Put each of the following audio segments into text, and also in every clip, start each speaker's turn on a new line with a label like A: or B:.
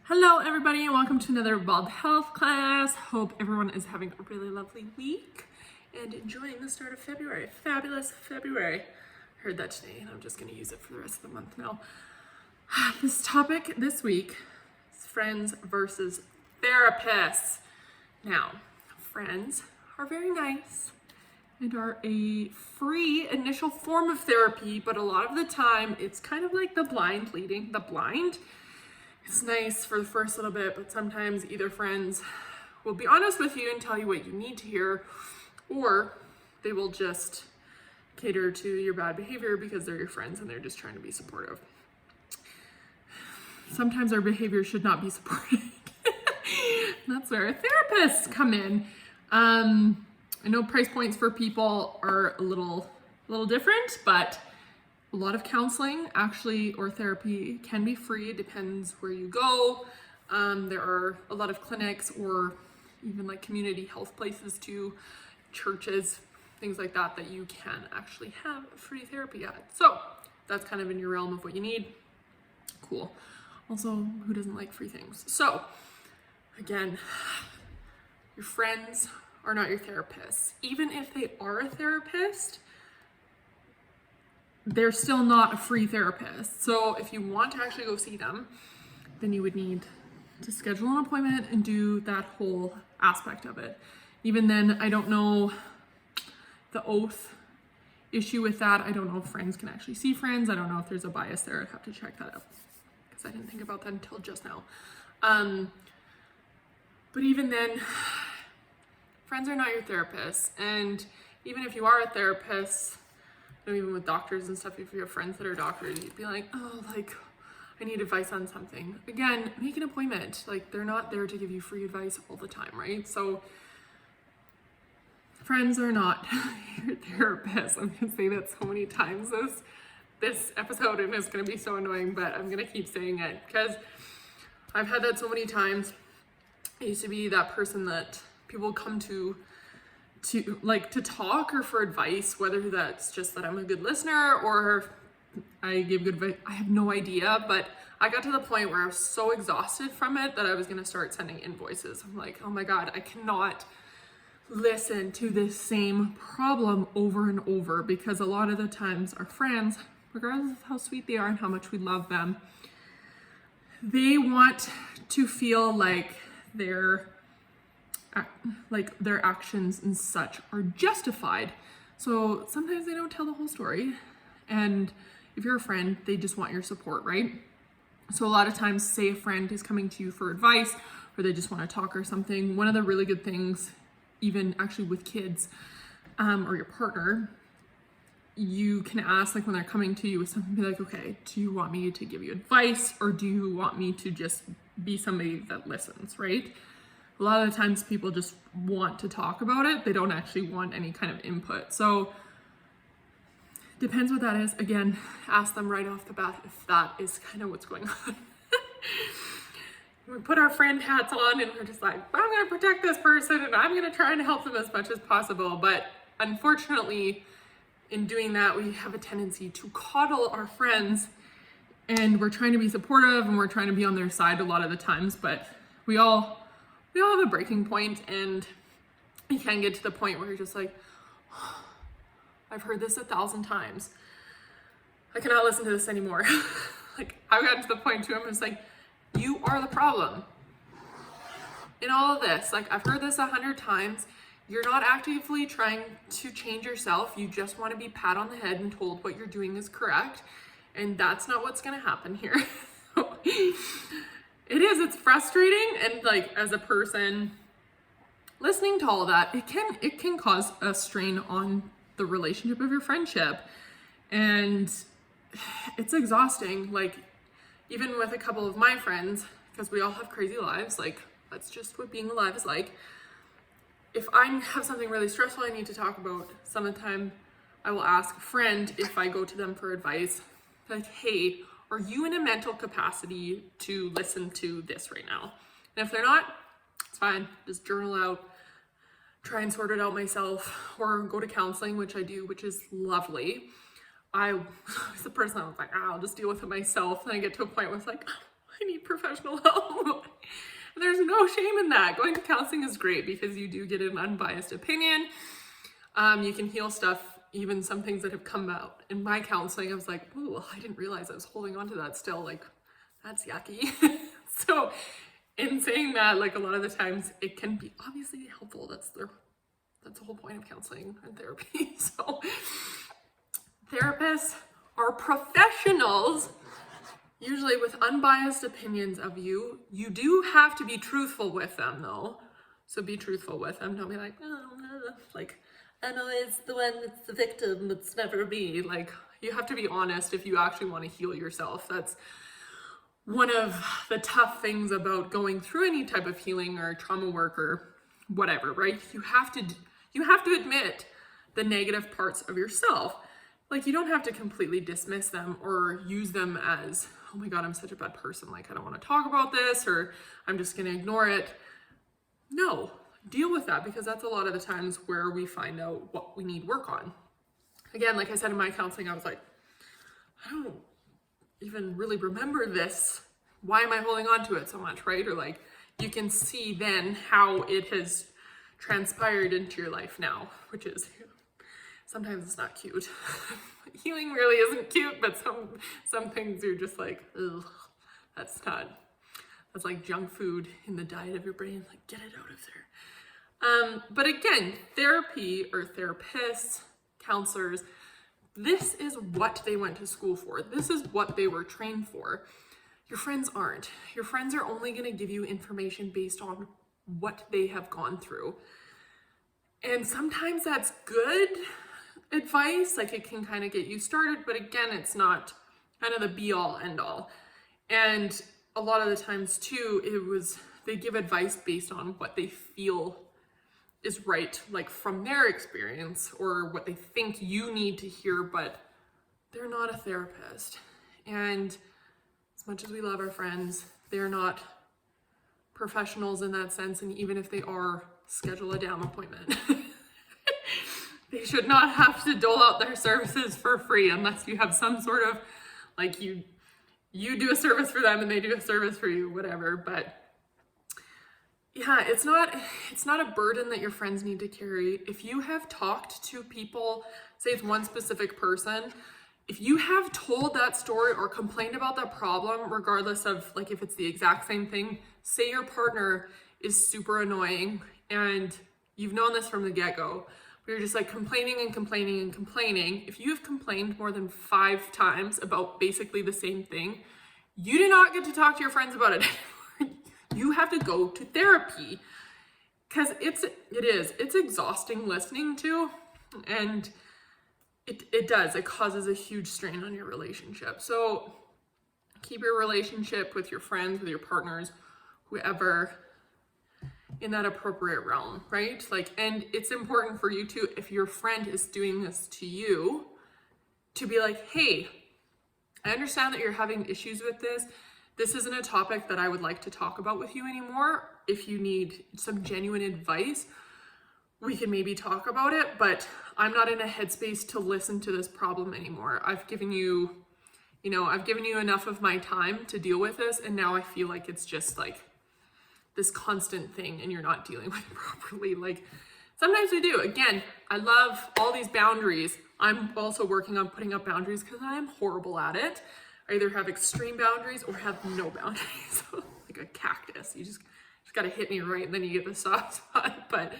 A: Hello everybody and welcome to another Bald Health class. Hope everyone is having a really lovely week and enjoying the start of February. Fabulous February. Heard that today and I'm just going to use it for the rest of the month now. This topic this week is friends versus therapists. Now, friends are very nice and are a free initial form of therapy, but a lot of the time it's kind of like the blind leading the blind. It's nice for the first little bit, but sometimes either friends will be honest with you and tell you what you need to hear, or they will just cater to your bad behavior because they're your friends and they're just trying to be supportive. Sometimes our behavior should not be supported. That's where therapists come in. I know price points for people are a little different, but a lot of counseling actually or therapy can be free. It depends where you go. There are a lot of clinics or even like community health places too, churches, things like that, that you can actually have free therapy at. So that's kind of in your realm of what you need. Cool. Also, who doesn't like free things? So again, your friends are not your therapists. Even if they are a therapist, they're still not a free therapist. So if you want to actually go see them, then you would need to schedule an appointment and do that whole aspect of it. Even then, I don't know the oath issue with that. I don't know if friends can actually see friends. I don't know if there's a bias there. I'd have to check that out because I didn't think about that until just now. But even then, friends are not your therapists. And even if you are a therapist, even with doctors and stuff, if you have friends that are doctors, you'd be like, oh, like, I need advice on something. Again, make an appointment. Like, they're not there to give you free advice all the time, right? So friends are not your therapists. I'm gonna say that so many times this episode, and it's gonna be so annoying, but I'm gonna keep saying it because I've had that so many times. I used to be that person that people come to talk or for advice, whether that's just that I'm a good listener or I give good advice. I have no idea, but I got to the point where I was so exhausted from it that I was going to start sending invoices. I'm like, oh my God, I cannot listen to this same problem over and over, because a lot of the times our friends, regardless of how sweet they are and how much we love them, they want to feel like their actions and such are justified. So sometimes they don't tell the whole story. And if you're a friend, they just want your support, right? So a lot of times, say a friend is coming to you for advice or they just want to talk or something. One of the really good things, even actually with kids or your partner, you can ask, like when they're coming to you with something, be like, okay, do you want me to give you advice or do you want me to just be somebody that listens, right? A lot of the times people just want to talk about it. They don't actually want any kind of input. So depends what that is. Again, ask them right off the bat if that is kind of what's going on. We put our friend hats on and we're just like, I'm going to protect this person and I'm going to try and help them as much as possible. But unfortunately, in doing that, we have a tendency to coddle our friends, and we're trying to be supportive and we're trying to be on their side a lot of the times, but we all have a breaking point, and you can get to the point where you're just like, oh, I've heard this 1,000 times. I cannot listen to this anymore. Like, I've gotten to the point too, I'm just like, you are the problem in all of this. Like, I've heard this 100 times. You're not actively trying to change yourself. You just want to be pat on the head and told what you're doing is correct. And that's not what's going to happen here. It's frustrating, and like as a person listening to all that, it can cause a strain on the relationship of your friendship, and it's exhausting. Like, even with a couple of my friends, because we all have crazy lives, like that's just what being alive is like. If I have something really stressful I need to talk about, some of the time I will ask a friend if I go to them for advice, like, hey, are you in a mental capacity to listen to this right now? And if they're not, it's fine. Just journal out, try and sort it out myself, or go to counseling, which I do, which is lovely. I was the person that was like, I'll just deal with it myself. And I get to a point where it's like, I need professional help. There's no shame in that. Going to counseling is great because you do get an unbiased opinion. You can heal stuff, even some things that have come out in my counseling. I was like, ooh, I didn't realize I was holding on to that still. Like, that's yucky. So in saying that, like a lot of the times it can be obviously helpful. That's the whole point of counseling and therapy. So therapists are professionals, usually with unbiased opinions of you. You do have to be truthful with them though. So be truthful with them. Don't be like, oh, like, I'm always the one that's the victim. It's never me. Like, you have to be honest if you actually want to heal yourself. That's one of the tough things about going through any type of healing or trauma work or whatever, right? You have to admit the negative parts of yourself. Like, you don't have to completely dismiss them or use them as, oh my God, I'm such a bad person. Like, I don't want to talk about this, or I'm just going to ignore it. No, deal with that, because that's a lot of the times where we find out what we need work on. Again, like I said in my counseling, I was like, I don't even really remember this. Why am I holding on to it so much, right? Or like, you can see then how it has transpired into your life now, which is, sometimes it's not cute. Healing really isn't cute, but some things you're just like, ugh, that's like junk food in the diet of your brain. Like, get it out of there. But again, therapy or therapists, counselors, this is what they went to school for. This is what they were trained for. Your friends aren't. Your friends are only going to give you information based on what they have gone through. And sometimes that's good advice, like it can kind of get you started, but again, it's not kind of the be all end all. And a lot of the times too, they give advice based on what they feel is right, like from their experience or what they think you need to hear, but they're not a therapist. And as much as we love our friends, they're not professionals in that sense. And even if they are, schedule a damn appointment. They should not have to dole out their services for free unless you have some sort of, like, you do a service for them and they do a service for you, whatever. But yeah, it's not a burden that your friends need to carry. If you have talked to people, say it's one specific person, if you have told that story or complained about that problem, regardless of like if it's the exact same thing, say your partner is super annoying and you've known this from the get-go, but you're just like complaining and complaining and complaining. If you have complained more than 5 times about basically the same thing, you do not get to talk to your friends about it anymore. You have to go to therapy, because it's exhausting listening to, and it causes a huge strain on your relationship. So keep your relationship with your friends, with your partners, whoever, in that appropriate realm, right? Like, and it's important for you to, if your friend is doing this to you, to be like, hey, I understand that you're having issues with this. This isn't a topic that I would like to talk about with you anymore. If you need some genuine advice, we can maybe talk about it, but I'm not in a headspace to listen to this problem anymore. I've given you enough of my time to deal with this, and now I feel like it's just like this constant thing and you're not dealing with it properly. Like, sometimes we do. Again, I love all these boundaries. I'm also working on putting up boundaries because I am horrible at it. I either have extreme boundaries or have no boundaries. Like a cactus. You just got to hit me right and then you get the soft spot. But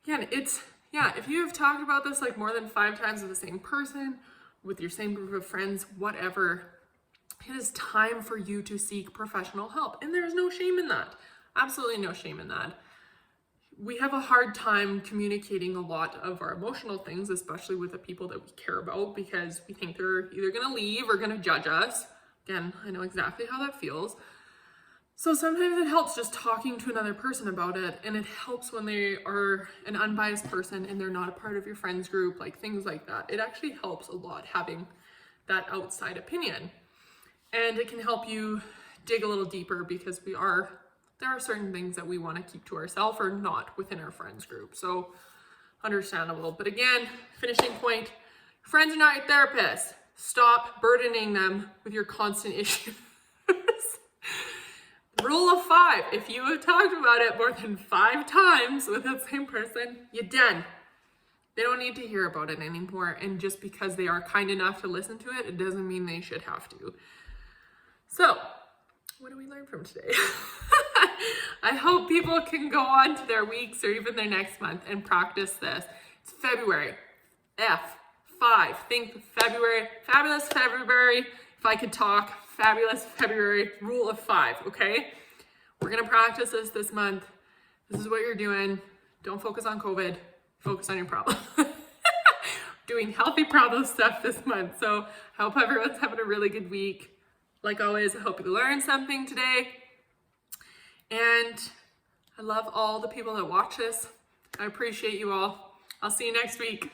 A: again, if you have talked about this like more than 5 times with the same person, with your same group of friends, whatever, it is time for you to seek professional help. And there's no shame in that. Absolutely no shame in that. We have a hard time communicating a lot of our emotional things, especially with the people that we care about, because we think they're either going to leave or going to judge us. Again, I know exactly how that feels. So sometimes it helps just talking to another person about it, and it helps when they are an unbiased person and they're not a part of your friends group, like things like that. It actually helps a lot having that outside opinion. And it can help you dig a little deeper, because there are certain things that we want to keep to ourselves or not within our friends group. So understandable. But again, finishing point, friends are not your therapists. Stop burdening them with your constant issues. 5. If you have talked about it more than 5 times with that same person, you're done. They don't need to hear about it anymore. And just because they are kind enough to listen to it, it doesn't mean they should have to. So, what did we learn from today? I hope people can go on to their weeks or even their next month and practice this. It's February. F5. Think February. Fabulous February. If I could talk, fabulous February. Rule of 5, okay? We're going to practice this month. This is what you're doing. Don't focus on COVID. Focus on your problem. Doing healthy problem stuff this month. So I hope everyone's having a really good week. Like always, I hope you learned something today. And I love all the people that watch this. I appreciate you all. I'll see you next week.